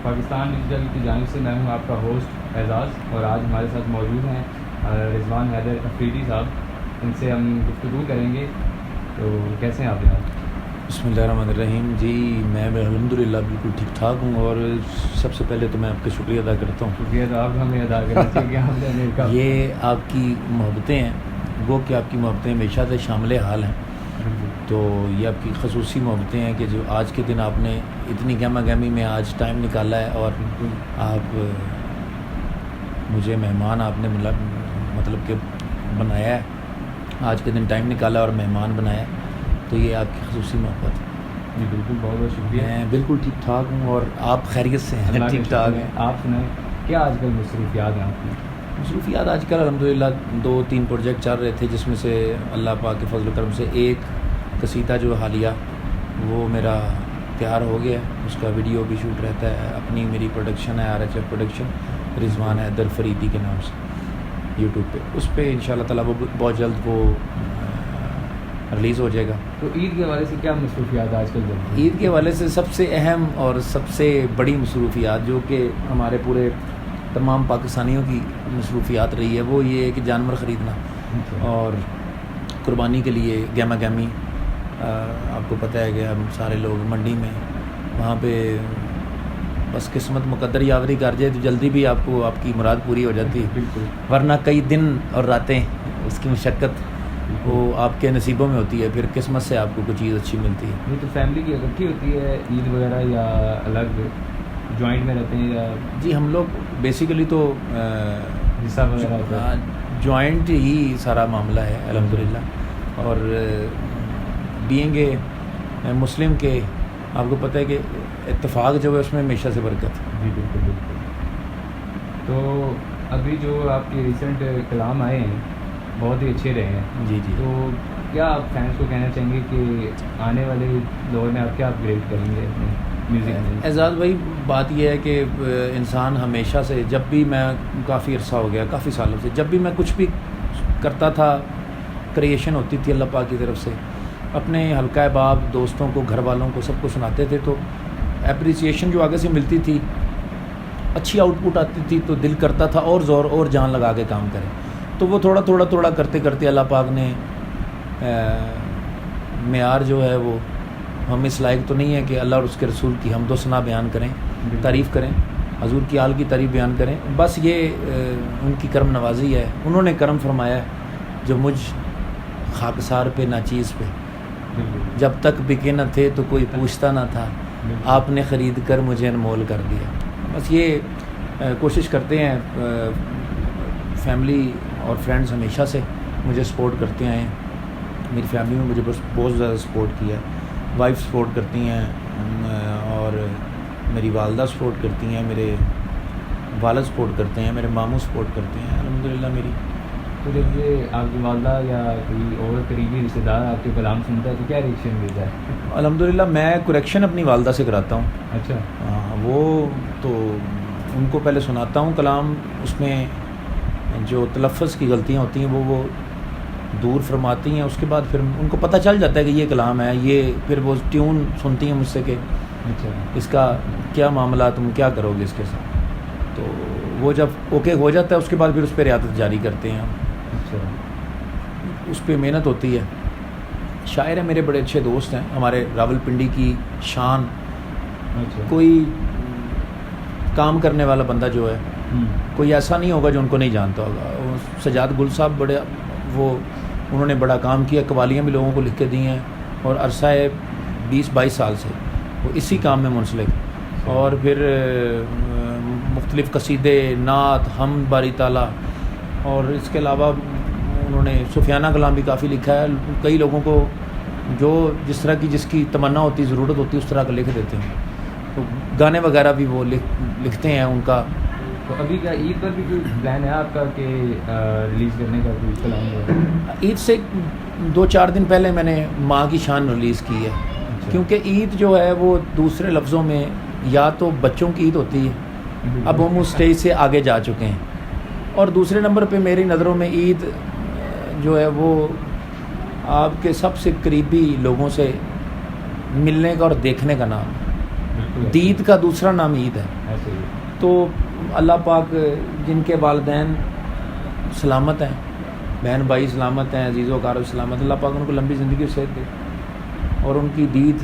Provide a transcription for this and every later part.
Pakistan digital کی جانب سے میں ہوں آپ کا ہوسٹ اعزاز، اور آج ہمارے ساتھ موجود ہیں رضوان حیدر افریدی صاحب. ان سے ہم گفتگو کریں گے. تو کیسے ہیں آپ جناب؟ بسم اللہ الرحمن الرحیم. جی میں الحمدللہ بالکل ٹھیک ٹھاک ہوں، اور سب سے پہلے تو میں آپ کا شکریہ ادا کرتا ہوں. شکریہ تو آپ ہمیں ادا کرنا چاہیے. آپ نے یہ آپ کی محبتیں ہیں، وہ کہ آپ کی محبتیں ہمیشہ سے شامل حال ہیں. تو یہ آپ کی خصوصی محبتیں ہیں کہ جو آج کے دن آپ نے اتنی گہما گہمی میں آج ٹائم نکالا ہے، اور آپ مجھے مہمان آپ نے مطلب کہ بنایا ہے، آج کے دن ٹائم نکالا اور مہمان بنایا، تو یہ آپ کی خصوصی محبت ہے. جی بالکل، بہت بہت شکریہ. میں بالکل ٹھیک ٹھاک ہوں، اور آپ خیریت سے ہیں؟ ٹھیک ٹھاک ہیں. آپ سنائیں کیا آج کل مصروفیات ہیں آپ کی؟ مصروفیات آج کل الحمدللہ 2-3 پروجیکٹ چل رہے تھے، جس میں سے اللہ پاک کے فضل و کرم سے ایک قصیدہ جو حالیہ وہ میرا تیار ہو گیا ہے. اس کا ویڈیو بھی شوٹ رہتا ہے، اپنی میری پروڈکشن ہے RHF پروڈکشن، رضوان حیدر فریدی کے نام سے یوٹیوب پہ. اس پہ انشاءاللہ تعالیٰ وہ بہت جلد وہ ریلیز ہو جائے گا. تو عید کے حوالے سے کیا مصروفیات آج کل چل رہی ہیں؟ عید کے حوالے سے سب سے اہم اور سب سے بڑی مصروفیات جو کہ ہمارے پورے تمام پاکستانیوں کی مصروفیات رہی ہے، وہ یہ ہے کہ جانور خریدنا اور قربانی کے لیے گہما گہمی. آپ کو پتہ ہے کہ ہم سارے لوگ منڈی میں وہاں پہ بس قسمت مقدر یاوری کر جائے تو جلدی بھی آپ کو آپ کی مراد پوری ہو جاتی ہے. بالکل، ورنہ کئی دن اور راتیں اس کی مشقت وہ آپ کے نصیبوں میں ہوتی ہے، پھر قسمت سے آپ کو کوئی چیز اچھی ملتی ہے. یہ تو فیملی کی اکٹھی ہوتی ہے عید وغیرہ، یا الگ جوائنٹ میں رہتے ہیں؟ یا جی ہم لوگ بیسیکلی تو حصہ وغیرہ ہوتا ہے؟ جوائنٹ ہی سارا معاملہ ہے الحمدللہ. اور بینگ اے مسلم کے آپ کو پتہ ہے کہ اتفاق جو ہے اس میں ہمیشہ سے برکت ہے. جی بالکل بالکل. تو ابھی جو آپ کے ریسنٹ کلام آئے ہیں بہت ہی اچھے رہے ہیں. جی جی. تو کیا آپ فینس کو کہنا چاہیں گے کہ آنے والے دور میں آپ کیا اپ گریڈ کریں گے اپنے میوزک میں؟ اعزاز بھائی بات یہ ہے کہ انسان ہمیشہ سے، جب بھی میں کافی عرصہ ہو گیا کافی سالوں سے، جب بھی میں کچھ بھی کرتا تھا، کریشن ہوتی تھی اللہ پاک کی طرف سے، اپنے حلقہ احباب دوستوں کو، گھر والوں کو، سب کو سناتے تھے، تو اپریسیشن جو آگے سے ملتی تھی، اچھی آؤٹ پٹ آتی تھی، تو دل کرتا تھا اور زور اور جان لگا کے کام کریں. تو وہ تھوڑا تھوڑا تھوڑا کرتے کرتے اللہ پاک نے معیار جو ہے وہ ہم اس لائق تو نہیں ہے کہ اللہ اور اس کے رسول کی حمد و ثنا بیان کریں، تعریف کریں، حضور کی آل کی تعریف بیان کریں. بس یہ ان کی کرم نوازی ہے. انہوں نے کرم فرمایا ہے جو مجھ خاکسار پہ ناچیز پہ جب تک بکے نہ تھے تو کوئی پوچھتا نہ تھا، آپ نے خرید کر مجھے انمول کر دیا. بس یہ کوشش کرتے ہیں. فیملی اور فرینڈز ہمیشہ سے مجھے سپورٹ کرتے آئے ہیں. میری فیملی میں مجھے بہت زیادہ سپورٹ کیا ہے. وائف سپورٹ کرتی ہیں، اور میری والدہ سپورٹ کرتی ہیں، میرے والد سپورٹ کرتے ہیں، میرے ماموں سپورٹ کرتے ہیں الحمدللہ میری. تو جب یہ آپ کی والدہ یا کوئی اور قریبی رشتہ دار آپ کے کلام سنتا ہے تو کیا ریئیکشن دیتا ہے؟ الحمدللہ میں کریکشن اپنی والدہ سے کراتا ہوں. اچھا. ہاں، وہ تو ان کو پہلے سناتا ہوں کلام، اس میں جو تلفظ کی غلطیاں ہوتی ہیں وہ دور فرماتی ہیں. اس کے بعد پھر ان کو پتہ چل جاتا ہے کہ یہ کلام ہے. یہ پھر وہ ٹیون سنتی ہیں مجھ سے کہ اچھا اس کا کیا معاملہ، تم کیا کرو گے اس کے ساتھ. تو وہ جب اوکے ہو جاتا ہے اس کے بعد پھر اس پہ رعایت جاری کرتے ہیں. اچھا. اس پہ محنت ہوتی ہے. شاعر ہیں میرے بڑے اچھے دوست ہیں ہمارے، راول پنڈی کی شان. اچھا. کوئی کام کرنے والا بندہ جو ہے کوئی ایسا نہیں ہوگا جو ان کو نہیں جانتا ہوگا. سجاد گل صاحب بڑے، وہ انہوں نے بڑا کام کیا، قوالیاں بھی لوگوں کو لکھ کے دی ہیں، اور عرصہ 20-22 سال سے وہ اسی کام میں منسلک. اور پھر مختلف قصیدے، نعت، حمد باری تعالیٰ، اور اس کے علاوہ انہوں نے سفیانہ کلام بھی کافی لکھا ہے. کئی لوگوں کو جو جس طرح کی جس کی تمنا ہوتی، ضرورت ہوتی، اس طرح کا لکھ دیتے ہیں. تو گانے وغیرہ بھی وہ لکھتے ہیں ان کا. تو ابھی کیا عید پر بھی کوئی پلان ہے آپ کا کہ ریلیز کرنے کا کوئی کلام؟ عید سے 2-4 دن پہلے میں نے ماں کی شان ریلیز کی ہے. کیونکہ عید جو ہے وہ دوسرے لفظوں میں یا تو بچوں کی عید ہوتی ہے، اب ہم اس اسٹیج سے آگے جا چکے ہیں، اور دوسرے نمبر پہ میری نظروں میں عید جو ہے وہ آپ کے سب سے قریبی لوگوں سے ملنے کا اور دیکھنے کا نام ہے. بالکل دید کا دوسرا نام عید ہے. ایسے ہی. تو اللہ پاک جن کے والدین سلامت ہیں, بہن بھائی سلامت ہیں, عزیز و اقارب سلامت, اللہ پاک ان کو لمبی زندگی و صحت دے اور ان کی دید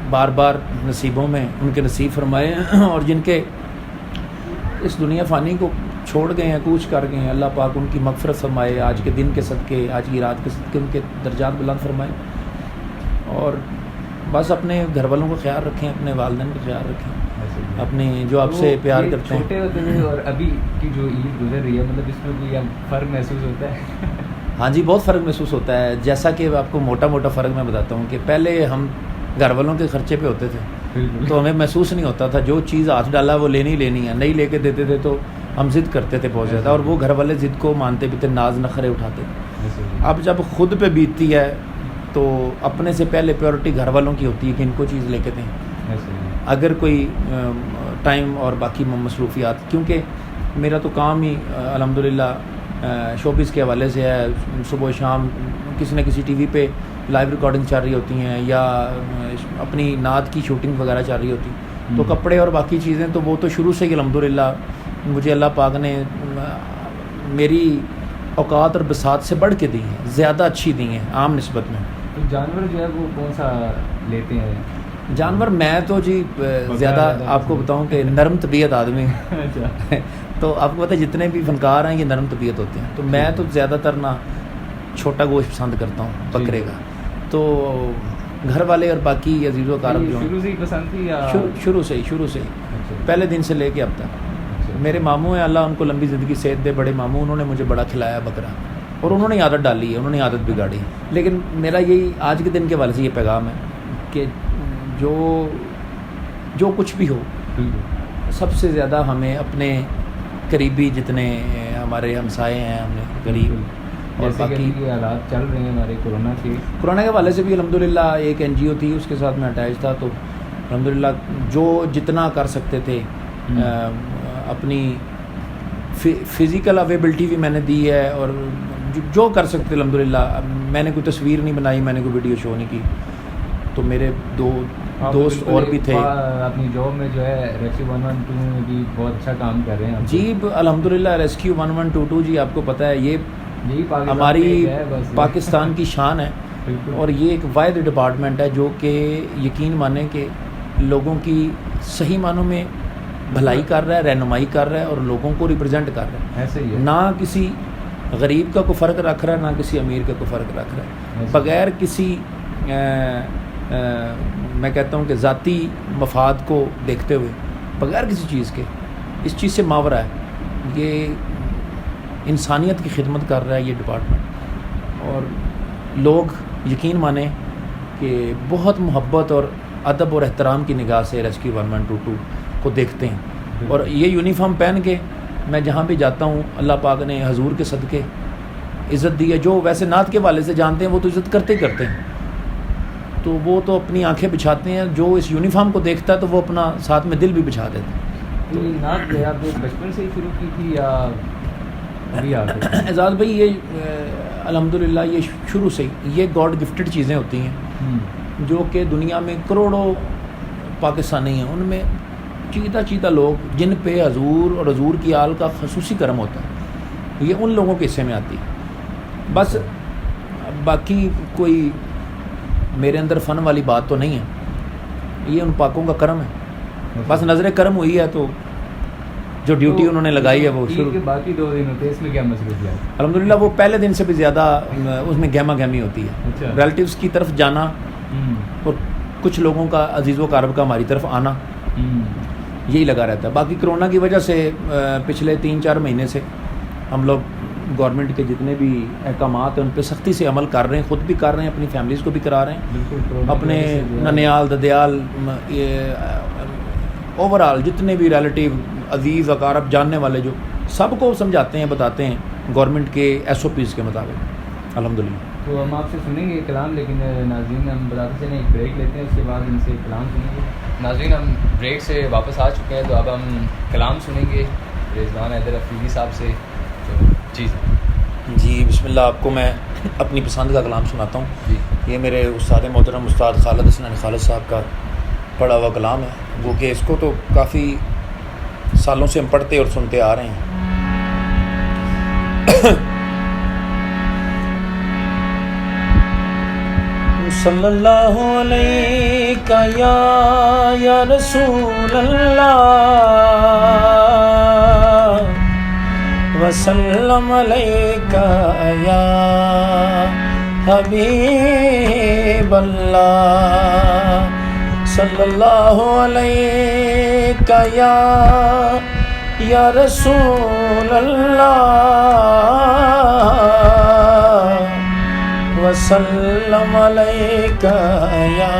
بار بار نصیبوں میں ان کے نصیب فرمائے. اور جن کے اس دنیا فانی کو چھوڑ گئے ہیں, کوچ کر گئے ہیں, اللہ پاک ان کی مغفرت فرمائے, آج کے دن کے صدقے, آج کی رات کے صدقے ان کے درجات بلند فرمائے. اور بس اپنے گھر والوں کا خیال رکھیں, اپنے والدین کا خیال رکھیں, اپنے جو آپ سے پیار کرتے ہیں. چھوٹے ہوتے ہیں اور ابھی کی جو عید گزر رہی ہے, مطلب اس میں کوئی فرق محسوس ہوتا ہے؟ ہاں جی, بہت فرق محسوس ہوتا ہے. جیسا کہ آپ کو موٹا موٹا فرق میں بتاتا ہوں کہ پہلے ہم گھر والوں کے خرچے پہ ہوتے تھے تو ہمیں محسوس نہیں ہوتا تھا, جو چیز ہاتھ ڈالا وہ لینی لینی ہے, نہیں لے کے دیتے تھے تو ہم ضد کرتے تھے بہت زیادہ, اور وہ گھر والے ضد کو مانتے بھی تھے, ناز نخرے اٹھاتے. اب جب خود پہ بیتتی ہے تو اپنے سے پہلے پیورٹی گھر والوں کی ہوتی ہے کہ ان کو چیز لے کے دیں. اگر کوئی ٹائم اور باقی مصروفیات, کیونکہ میرا تو کام ہی الحمدللہ شوبز کے حوالے سے ہے, صبح شام کسی نہ کسی ٹی وی پہ لائیو ریکارڈنگ چل رہی ہوتی ہیں یا اپنی نعت کی شوٹنگ وغیرہ چل رہی ہوتی, تو کپڑے اور باقی چیزیں تو وہ تو شروع سے ہی الحمدللہ مجھے اللہ پاک نے میری اوقات اور بساط سے بڑھ کے دی ہیں, زیادہ اچھی دی ہیں عام نسبت میں. تو جانور جو ہے وہ کون سا لیتے ہیں؟ جانور میں تو جی زیادہ آپ کو بتاؤں کہ نرم طبیعت آدمی تو آپ کو پتہ ہے جتنے بھی فنکار ہیں یہ نرم طبیعت ہوتے ہیں, تو میں تو زیادہ تر نا چھوٹا گوشت پسند کرتا ہوں بکرے کا. تو گھر والے اور باقی عزیز و اقارب جو شروع سے ہی پسند تھی یا شروع سے ہی پہلے دن سے لے کے اب تک. میرے ماموں ہیں, اللہ ان کو لمبی زندگی صحت دے, بڑے ماموں, انہوں نے مجھے بڑا کھلایا بکرا, اور انہوں نے عادت ڈالی ہے, انہوں نے عادت بگاڑی. لیکن میرا یہی آج کے دن کے والے سے یہ پیغام ہے کہ جو کچھ بھی ہو, سب سے زیادہ ہمیں اپنے قریبی جتنے ہمارے ہمسائے ہیں, ہم نے قریب, اور باقی حالات چل رہے ہیں ہمارے کورونا کے حوالے سے بھی الحمدللہ ایک این جی او تھی, اس کے ساتھ میں اٹیچ تھا, تو الحمدللہ جو جتنا کر سکتے تھے اپنی فزیکل اویلیبلٹی بھی میں نے دی ہے, اور جو کر سکتے الحمدللہ. میں نے کوئی تصویر نہیں بنائی, میں نے کوئی ویڈیو شو نہیں کی, تو میرے دو دوست اور بھی تھے. اپنی جاب میں جو ہے ریسکیو 112 میں بھی بہت اچھا کام کر رہے ہیں جی الحمدللہ. ریسکیو 1122 جی آپ کو پتہ ہے یہ ہماری پاکستان کی شان ہے, اور یہ ایک واحد ڈپارٹمنٹ ہے جو کہ یقین مانیں کہ لوگوں کی صحیح معنوں میں بھلائی کر رہا ہے, رہنمائی کر رہا ہے, اور لوگوں کو ریپرزینٹ کر رہا ہے. ایسے ہی نہ کسی غریب کا کوئی فرق رکھ رہا ہے, نہ کسی امیر کا کوئی فرق رکھ رہا ہے, بغیر کسی میں کہتا ہوں کہ ذاتی مفاد کو دیکھتے ہوئے, بغیر کسی چیز کے. اس چیز سے ماورا ہے, یہ انسانیت کی خدمت کر رہا ہے یہ ڈپارٹمنٹ, اور لوگ یقین مانیں کہ بہت محبت اور ادب اور احترام کی نگاہ سے ریسکیو 1122 کو دیکھتے ہیں. اور یہ یونیفارم پہن کے میں جہاں بھی جاتا ہوں, اللہ پاک نے حضور کے صدقے عزت دی ہے. جو ویسے نعت کے والے سے جانتے ہیں وہ تو عزت کرتے کرتے ہیں, تو وہ تو اپنی آنکھیں بچھاتے ہیں. جو اس یونیفارم کو دیکھتا ہے تو وہ اپنا ساتھ میں دل بھی بچھا دیتے ہیں. تو نعت جو ہے آپ نے بچپن سے ہی شروع کی تھی یا ابھی اعزاز بھائی یہ الحمدللہ یہ شروع سے ہی, یہ گاڈ گفٹڈ چیزیں ہوتی ہیں جو کہ دنیا میں کروڑوں پاکستانی ہیں, ان میں چیتا لوگ جن پہ حضور اور حضور کی آل کا خصوصی کرم ہوتا ہے, یہ ان لوگوں کے حصے میں آتی ہے. بس باقی کوئی میرے اندر فن والی بات تو نہیں ہے, یہ ان پاکوں کا کرم ہے. بس نظر کرم ہوئی ہے تو جو ڈیوٹی انہوں نے لگائی ہے وہ شروع. باقی 2 دن ہوتے ہیں, اس میں کیا مصروفیات؟ الحمدللہ وہ پہلے دن سے بھی زیادہ اس میں گہما گہمی ہوتی ہے. ریلیٹیوز کی طرف جانا اور کچھ لوگوں کا عزیز و اقارب کا ہماری طرف آنا, یہی لگا رہتا ہے. باقی کرونا کی وجہ سے پچھلے 3-4 مہینے سے ہم لوگ گورنمنٹ کے جتنے بھی احکامات ہیں ان پہ سختی سے عمل کر رہے ہیں, خود بھی کر رہے ہیں, اپنی فیملیز کو بھی کرا رہے ہیں. اپنے ننیال ددیال اوور آل جتنے بھی ریلیٹیو عزیز اقارب جاننے والے جو سب کو سمجھاتے ہیں, بتاتے ہیں گورنمنٹ کے ایس او پیز کے مطابق الحمدللہ. تو ہم آپ سے سنیں گے کلام, لیکن ناظرین ہم بتاتے چلیں ایک بریک لیتے ہیں, اس کے بعد ان سے کلام سنیں گے. ناظرین ہم بریک سے واپس آ چکے ہیں, تو اب ہم کلام سنیں گے رضوان حیدر افریدی صاحب سے. جی بسم اللہ. آپ کو میں اپنی پسند کا کلام سناتا ہوں. یہ میرے استاد محترم استاد خالد حسن خالد صاحب کا پڑھا ہوا کلام ہے، وہ کہ اس کو تو کافی سالوں سے ہم پڑھتے اور سنتے آ رہے ہیں. صلی اللہ علیہ یا رسول اللہ وسلم علیہ یا حبیب اللہ. صلی اللہ علیہ یا رسول اللہ وسلم علیک یا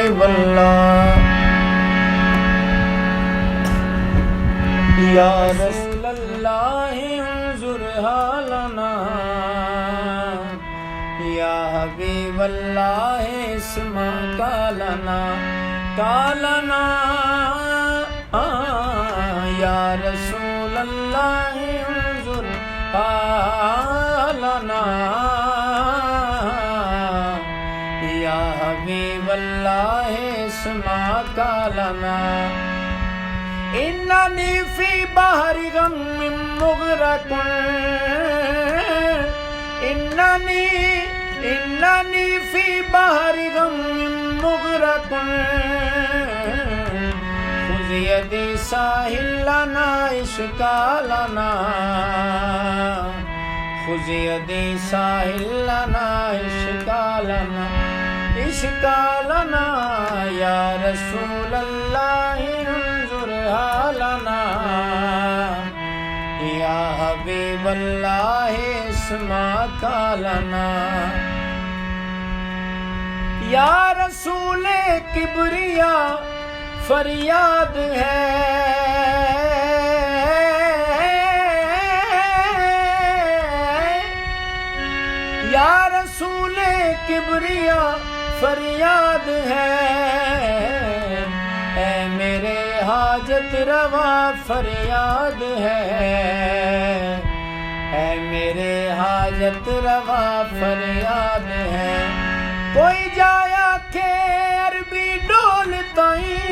حبیب اللہ. یا رسول اللہ انظر حالنا یا حبیب اللہ اسمع قالنا یا رسول اللہ انظر حالنا یا حبیب اللہ اسمع قالنا. اننی فی بحر غم مغرق اننی فی بحر غم مغرق خذ یدی ساحل لنا اشکالنا خذ یدی ساحل لنا اشکالنا یا رسول اللہ انظر حالنا یا حبیب اللہ اسمع قالنا. یا رسول کبریا فریاد ہے یا رسول کبریا فریاد ہے اے میرے حاجت روا فریاد ہے اے میرے حاجت روا فریاد ہے. کوئی جایا کہ عربی ڈولتائیں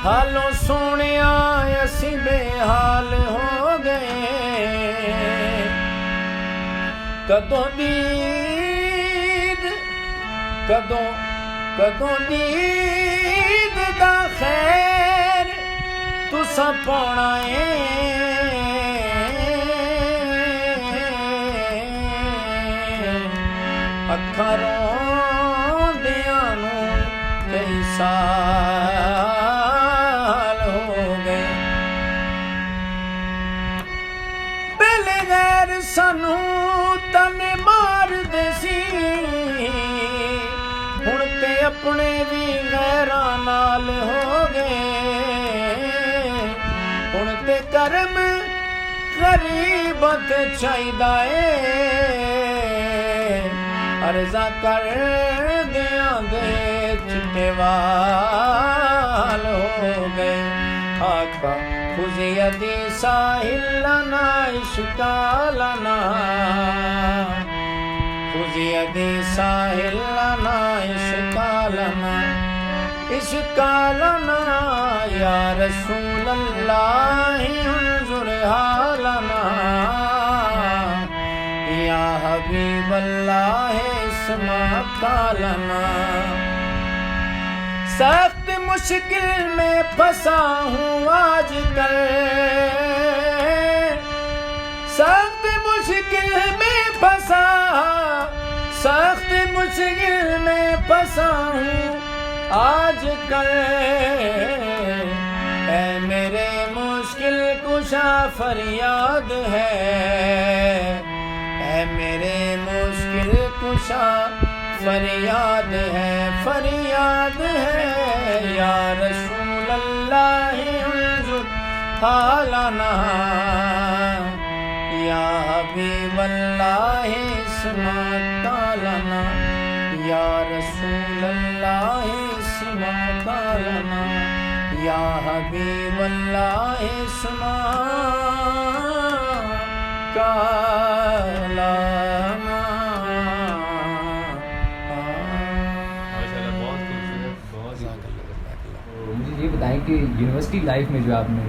حالوں سونیا اسی بے حال ہو گئے. کدوں دید دا خیر تساں پاؤنا ہے اکھاں روندیاں نوں کئی سال ہو گئے. پہلے غیر سانوں تانے مار دے سی ہن تے اپنے بھی غیراں نال ہو گئے. ہن تے کرم غریبت چاہیدا اے عرضاں کر دیاں دے چٹے وال ہو گئے. آقا خذ یدی ساحل لنا اشکالنا خذ یدی ساحل لنا اشکالنا یا رسول اللہ انظر حالنا یا حبیب اللہ اسمع قالنا. سخت مشکل میں پھنسا ہوں آج کل سخت مشکل میں پھنسا ہوں آج کل اے میرے مشکل کشا فریاد ہے اے میرے مشکل کشا فریاد ہے یا رسول اللہ انظر حالنا یا حبیب اللہ اسمع قالنا یا رسول اللہ اسمع قالنا یا حبیب اللہ اسمع کا لانا. مجھے یہ بتائیں کہ یونیورسٹی لائف میں جو آپ نے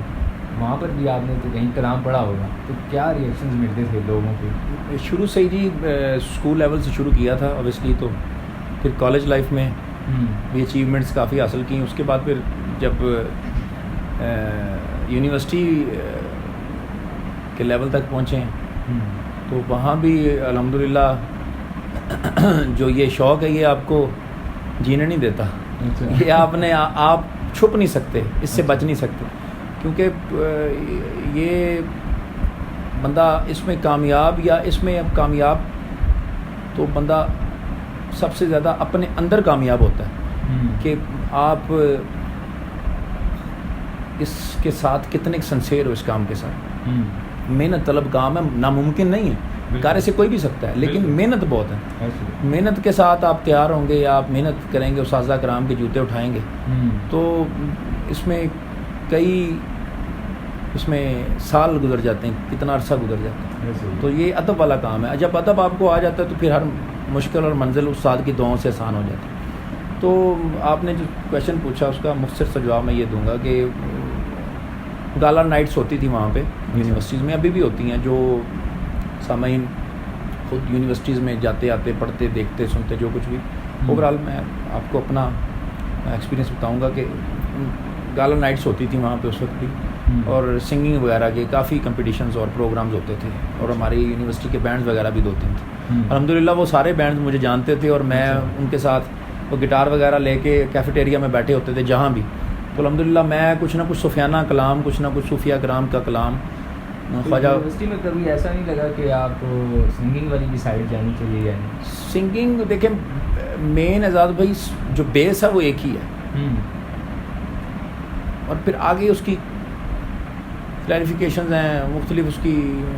وہاں پر بھی آپ نے تو کہیں کلام پڑھا ہوگا, تو کیا ریئیکشنز ملتے تھے لوگوں کے؟ شروع سے ہی جی اسکول لیول سے شروع کیا تھا اوبیسلی, تو پھر کالج لائف میں بھی اچیومنٹس کافی حاصل کی. اس کے بعد پھر جب یونیورسٹی کے لیول تک پہنچے ہیں تو وہاں بھی الحمدللہ جو یہ شوق ہے یہ آپ کو جینے نہیں دیتا. یہ آپ چھپ نہیں سکتے, اس سے بچ نہیں سکتے, کیونکہ یہ بندہ اس میں کامیاب یا اس میں اب کامیاب تو بندہ سب سے زیادہ اپنے اندر کامیاب ہوتا ہے کہ آپ اس کے ساتھ کتنے سنسیئر ہو اس کام کے ساتھ. محنت طلب کام ہے, ناممکن نہیں ہے, کار سے کوئی بھی سکتا ہے, لیکن محنت بہت ہے. محنت کے ساتھ آپ تیار ہوں گے یا آپ محنت کریں گے, اساتذہ کرام کے جوتے اٹھائیں گے, تو اس میں اس میں سال گزر جاتے ہیں, کتنا عرصہ گزر جاتا ہے. تو یہ ادب والا کام ہے. جب ادب آپ کو آ جاتا ہے تو پھر ہر مشکل اور منزل استاد کی دعاؤں سے آسان ہو جاتی ہے. تو آپ نے جو کویشچن پوچھا اس کا مختصر سا جواب میں یہ دوں گا کہ گالا نائٹس ہوتی تھی وہاں پہ یونیورسٹیز میں, ابھی بھی ہوتی ہیں. جو سامعین خود یونیورسٹیز میں جاتے آتے پڑھتے دیکھتے سنتے جو کچھ بھی, اوور آل میں آپ کو اپنا ایکسپیرینس بتاؤں گا کہ گالا نائٹس ہوتی تھی وہاں پہ اس وقت بھی, اور سنگنگ وغیرہ کے کافی کمپٹیشنز اور پروگرامز ہوتے تھے, اور ہماری یونیورسٹی کے بینڈز وغیرہ بھی 2-3 تھے. الحمدللہ وہ سارے بینڈز مجھے جانتے تھے, اور میں ان کے ساتھ وہ گٹار وغیرہ لے کے کیفیٹیریا میں بیٹھے ہوتے تھے جہاں بھی. تو الحمدللہ میں کچھ نہ کچھ صوفیانہ کلام, کچھ نہ کچھ صوفیہ کرام کا کلام. خواجہ یونیورسٹی میں کبھی ایسا نہیں لگا کہ آپ سنگنگ والی بھی سائڈ جانی چاہیے؟ یعنی سنگنگ دیکھیں مین اعزاز بھائی جو بیس ہے وہ ایک ہی ہے, اور پھر آگے اس کی کلیریفیکیشنز ہیں مختلف, اس کی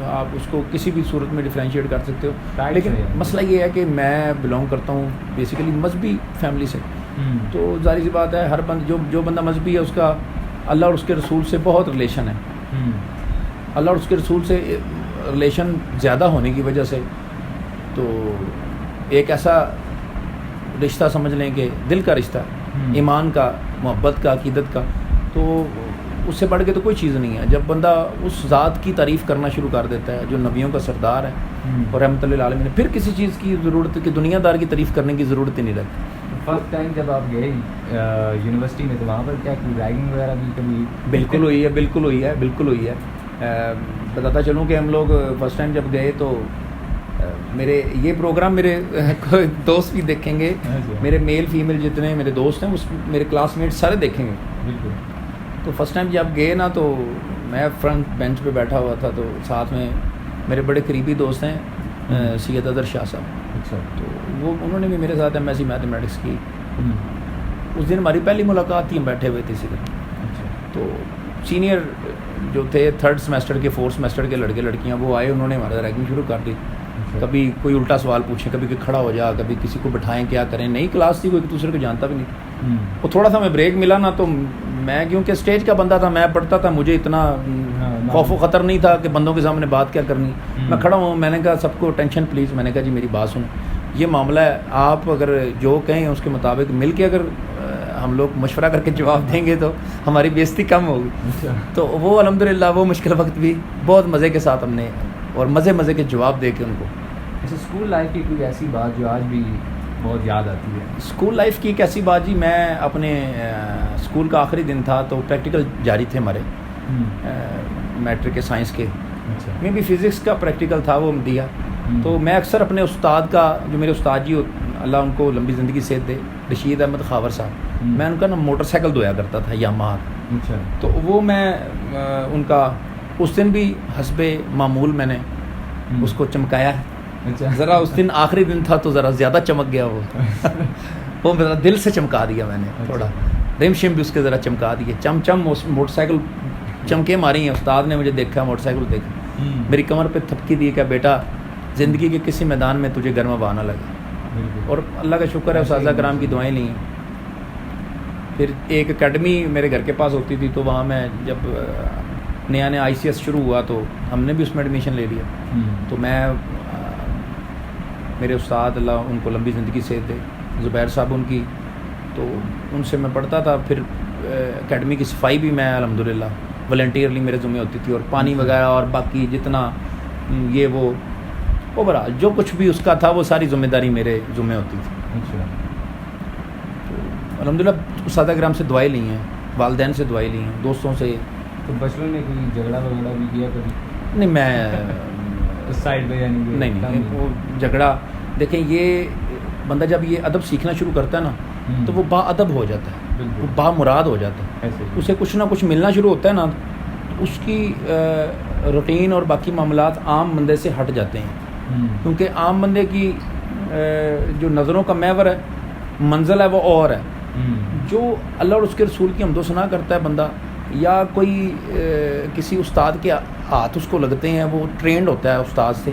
آپ اس کو کسی بھی صورت میں ڈفرینشیٹ کر سکتے ہو. لیکن مسئلہ یہ ہے کہ میں بلانگ کرتا ہوں بیسیکلی مذہبی فیملی سے, تو ظاہر سی بات ہے ہر جو بندہ مذہبی ہے اس کا اللہ اور اس کے رسول سے بہت ریلیشن ہے. اللہ اور اس کے رسول سے ریلیشن زیادہ ہونے کی وجہ سے تو ایک ایسا رشتہ سمجھ لیں کہ دل کا رشتہ, ایمان کا, محبت کا, عقیدت کا, تو اس سے بڑھ کے تو کوئی چیز نہیں ہے. جب بندہ اس ذات کی تعریف کرنا شروع کر دیتا ہے جو نبیوں کا سردار ہے اور رحمۃ اللہ عالمین, پھر کسی چیز کی ضرورت کہ دنیا دار کی تعریف کرنے کی ضرورت ہی نہیں رہتی. فرسٹ ٹائم جب آپ گئے یونیورسٹی میں تو وہاں پر کیا کوئی ریگنگ وغیرہ بھی کبھی؟ بالکل ہوئی ہے, بالکل ہوئی ہے, بالکل ہوئی ہے. بتاتا چلوں کہ ہم لوگ فرسٹ ٹائم جب گئے تو میرے یہ پروگرام میرے دوست بھی دیکھیں گے, میرے میل فیمیل جتنے میرے دوست ہیں اس میرے کلاس میٹ سارے دیکھیں گے. بالکل. تو فرسٹ ٹائم جب گئے نا تو میں فرنٹ بینچ پہ بیٹھا ہوا تھا, تو ساتھ میں میرے بڑے قریبی دوست ہیں سید اظہر شاہ صاحب. اچھا. تو وہ انہوں نے بھی میرے ساتھ ایم ایس سی میتھمیٹکس کی. اس دن ہماری پہلی ملاقات تھی, ہم بیٹھے ہوئے تھے اسی دن. تو سینئر جو تھے 3rd سیمسٹر کے 4th سیمسٹر کے لڑکے لڑکیاں وہ آئے, انہوں نے ہمارا ریگنگ شروع کر دی. کبھی کوئی الٹا سوال پوچھیں, کبھی کوئی کھڑا ہو جا, کبھی کسی کو بٹھائیں, کیا کریں. نئی کلاس تھی, کوئی ایک دوسرے کو جانتا بھی نہیں. وہ تھوڑا سا میں بریک ملا نا تو میں کیونکہ اسٹیج کا بندہ تھا, میں پڑھتا تھا, مجھے اتنا خوف و خطر نہیں تھا کہ بندوں کے سامنے بات کیا کرنی. میں کھڑا ہوں, میں نے کہا سب کو ٹینشن پلیز, میں نے کہا جی میری بات سنیں, یہ معاملہ ہے, آپ اگر جو کہیں اس کے مطابق مل کے اگر ہم لوگ مشورہ کر کے جواب دیں گے تو ہماری بےزتی کم ہوگی. تو وہ الحمدللہ وہ مشکل وقت بھی بہت مزے کے ساتھ ہم نے, اور مزے کے جواب دے کے ان کو. اچھا, اسکول لائف کی کوئی ایسی بات جو آج بھی بہت یاد آتی ہے؟ اسکول لائف کی ایک ایسی بات جی, میں اپنے اسکول کا آخری دن تھا تو پریکٹیکل جاری تھے ہمارے میٹرک کے سائنس کے. میں بھی فزکس کا پریکٹیکل تھا وہ دیا. تو میں اکثر اپنے استاد کا, جو میرے استاد جی اللہ ان کو لمبی زندگی صحت دے, رشید احمد خاور صاحب, میں ان کا نا موٹر سائیکل دھویا کرتا تھا یامہا. تو وہ میں ان کا اس دن بھی حسب معمول میں نے اس کو چمکایا ہے. ذرا اس دن آخری دن تھا تو ذرا زیادہ چمک گیا وہ میرا دل سے چمکا دیا میں نے, تھوڑا ریم شم بھی اس کے ذرا چمکا دیے. چم موٹر سائیکل چمکے ماری ہیں. استاد نے مجھے دیکھا, موٹر سائیکل دیکھا, میری کمر پہ تھپکی دی کہ بیٹا زندگی کے کسی میدان میں تجھے گرما بہانا لگا. اور اللہ کا شکر ہے اساتذہ کرام کی دعائیں لیں. پھر ایک اکیڈمی میرے گھر کے پاس ہوتی تھی, تو وہاں میں جب نیا نیا ICS شروع ہوا تو ہم نے بھی اس میں ایڈمیشن لے لیا. تو میں میرے استاد اللہ ان کو لمبی زندگی سے تھے زبیر صاحب ان کی, تو ان سے میں پڑھتا تھا. پھر اکیڈمی کی صفائی بھی میں الحمدللہ والنٹیئرلی میرے ذمہ ہوتی تھی, اور پانی وغیرہ اور باقی جتنا یہ وہ بہرحال جو کچھ بھی اس کا تھا وہ ساری ذمہ داری میرے ذمہ ہوتی تھی. تو الحمدللہ اساتذہ کرام سے دعائیں لی ہیں, والدین سے دعائیں لی ہیں, دوستوں سے. تو بچپن میں کوئی جھگڑا وغیرہ بھی کیا کبھی؟ نہیں, میں اس سائڈ پہ یعنی نہیں وہ جھگڑا دیکھیں, یہ بندہ جب یہ ادب سیکھنا شروع کرتا ہے نا تو وہ با ادب ہو جاتا ہے, وہ با مراد ہو جاتا ہے. اسے کچھ نہ کچھ ملنا شروع ہوتا ہے نا, اس کی روٹین اور باقی معاملات عام بندے سے ہٹ جاتے ہیں. کیونکہ عام بندے کی جو نظروں کا محور ہے, منزل ہے, وہ اور ہے. جو اللہ اور اس کے رسول کی حمد و ثنا کرتا ہے بندہ, یا کوئی کسی استاد کے ہاتھ اس کو لگتے ہیں, وہ ٹرینڈ ہوتا ہے استاد سے,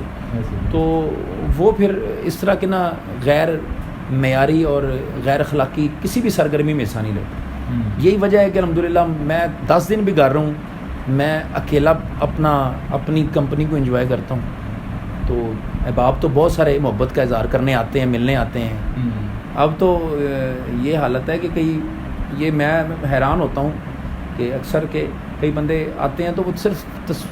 تو وہ پھر اس طرح کے نا غیر معیاری اور غیر اخلاقی کسی بھی سرگرمی میں حصہ نہیں لیتا. یہی وجہ ہے کہ الحمدللہ میں 10 دن بھی گھر رہا ہوں, میں اکیلا اپنی کمپنی کو انجوائے کرتا ہوں. تو احباب تو بہت سارے محبت کا اظہار کرنے آتے ہیں, ملنے آتے ہیں. اب تو یہ حالت ہے کہ یہ میں حیران ہوتا ہوں کہ اکثر کے کئی بندے آتے ہیں تو وہ صرف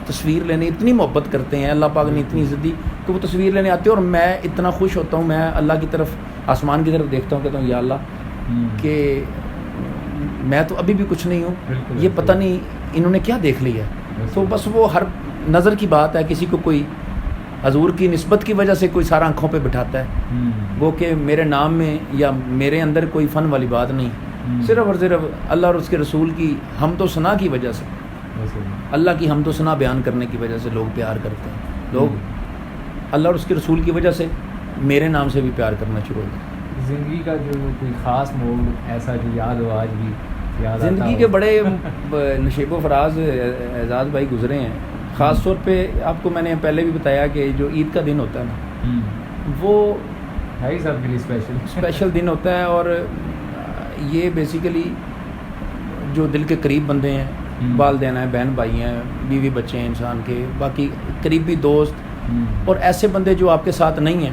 تصویر لینے اتنی محبت کرتے ہیں, اللہ پاک نے اتنی عزت دی کہ وہ تصویر لینے آتے ہیں, اور میں اتنا خوش ہوتا ہوں, میں اللہ کی طرف آسمان کی طرف دیکھتا ہوں, کہتا ہوں یا اللہ کہ میں تو ابھی بھی کچھ نہیں ہوں, یہ پتہ نہیں انہوں نے کیا دیکھ لیا ہے. تو بس وہ ہر نظر کی بات ہے, کسی کو کوئی حضور کی نسبت کی وجہ سے کوئی سارا آنکھوں پہ بٹھاتا ہے, وہ کہ میرے نام میں یا میرے اندر کوئی فن والی بات نہیں, صرف اور صرف اللہ اور اس کے رسول کی حمد و ثنا کی وجہ سے, اللہ کی حمد و ثنا بیان کرنے کی وجہ سے لوگ پیار کرتے ہیں. لوگ اللہ اور اس کے رسول کی وجہ سے میرے نام سے بھی پیار کرنا شروع ہو گئے. زندگی کا جو کوئی خاص موڑ ایسا جو یاد ہو آج بھی یاد آتا زندگی کے بڑے نشیب و فراز اعزاز بھائی گزرے ہیں. خاص طور پہ آپ کو میں نے پہلے بھی بتایا کہ جو عید کا دن ہوتا ہے نا, وہ بھائی صاحب کے لیے اسپیشل دن ہوتا ہے. اور یہ بیسیکلی جو دل کے قریب بندے ہیں, والدین ہیں, بہن بھائی ہیں, بیوی بچے ہیں انسان کے, باقی قریبی دوست, اور ایسے بندے جو آپ کے ساتھ نہیں ہیں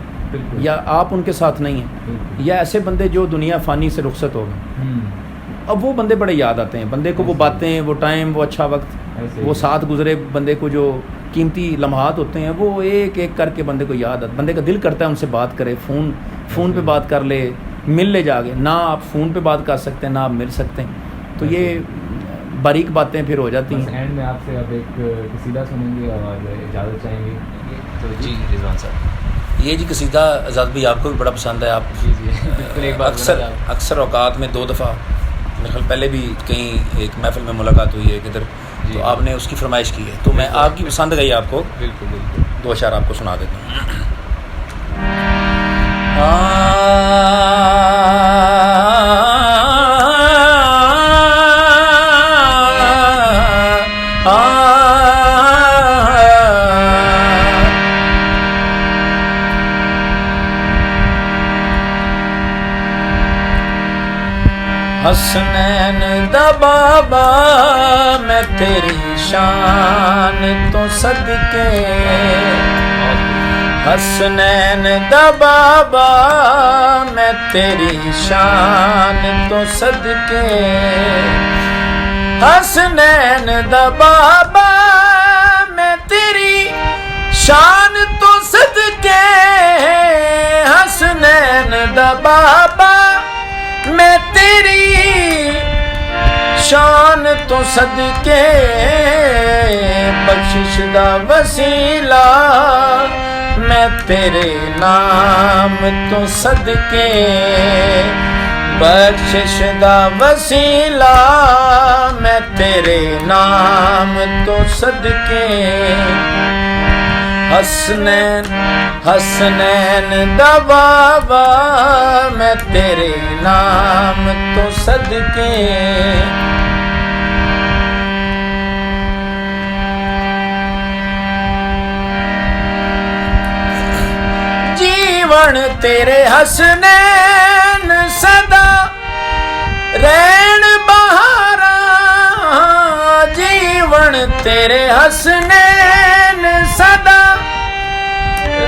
یا آپ ان کے ساتھ نہیں ہیں, یا ایسے بندے جو دنیا فانی سے رخصت ہو گئے, اب وہ بندے بڑے یاد آتے ہیں. بندے کو وہ باتیں, وہ ٹائم, وہ اچھا وقت, وہ ساتھ گزرے بندے کو جو قیمتی لمحات ہوتے ہیں, وہ ایک ایک کر کے بندے کو یاد آتا. بندے کا دل کرتا ہے ان سے بات کرے, فون پہ بات کر لے, مل لے جا کے. نہ آپ فون پہ بات کر سکتے ہیں, نہ آپ مل سکتے ہیں, تو یہ باریک باتیں پھر ہو جاتی ہیں. اینڈ میں آپ سے اب ایک قصیدہ سنیں گے اور اجازت چاہیں گے. تو جی رضوان صاحب, یہ جی قصیدہ آزاد بھائی آپ کو بھی بڑا پسند ہے. آپ جی بالکل, ایک بار اکثر اوقات میں 2 دفعہ میرے خیال پہلے بھی کہیں ایک محفل میں ملاقات ہوئی ہے کدھر, تو آپ نے اس کی فرمائش کی ہے, تو میں آپ کی پسند گئی آپ کو. بالکل 2 اشعار آپ کو سنا دیتا ہوں. حسنین دا بابا میں تیری شان تو صدقے, حسنین دا بابا میں تیری شان تو صدقے, حسنین دا بابا میں تیری شان تو صدقے, حسنین دا بابا میں تیری شان تو صدقے, بخشش دا وسیلہ میں تیرے نام تو صدقے, بخشش دا وسیلہ میں تیرے نام تو صدقے, حسنین دا بابا میں تیرے نام تو صدقے. جیون تیرے حسنین صدا رین بہارا, جیون ہوون تیرے حسنین صدا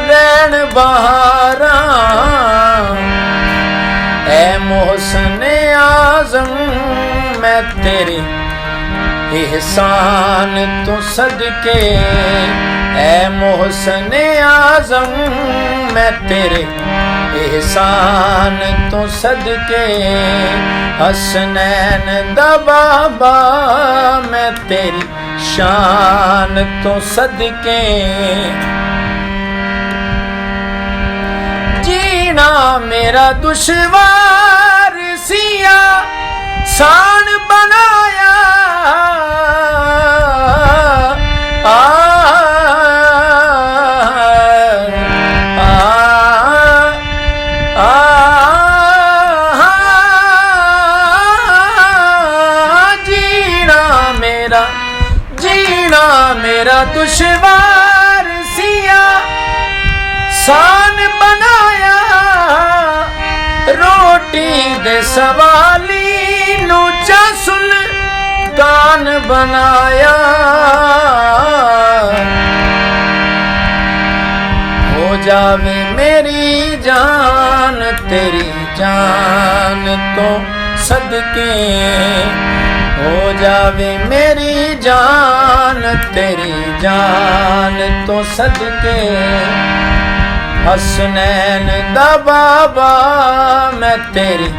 رین بہاراں اے محسن اعظم میں تیرے احسان تو صدقے اے محسن اعظم میں تیرے احسان تو صدقے حسنین دا بابا میں تیری شان تو صدقے جینا میرا دشوار سیا سان بنایا جینا میرا دشوار سیا سان بنایا روٹی دے سوالی نو چا سلطان بنایا ہو جاوے میری جان تیری جان تو صدقے ہو جاوے میری جان تیری جان تو صدقے حسنین دا بابا میں تیری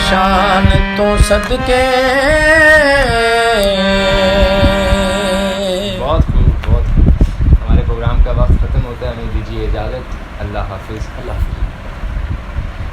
شان تو صدقے بہت خوب بہت خوب. ہمارے پروگرام کا وقت ختم ہوتا ہے, ہمیں دیجیے اجازت. اللہ حافظ. اللہ حافظ.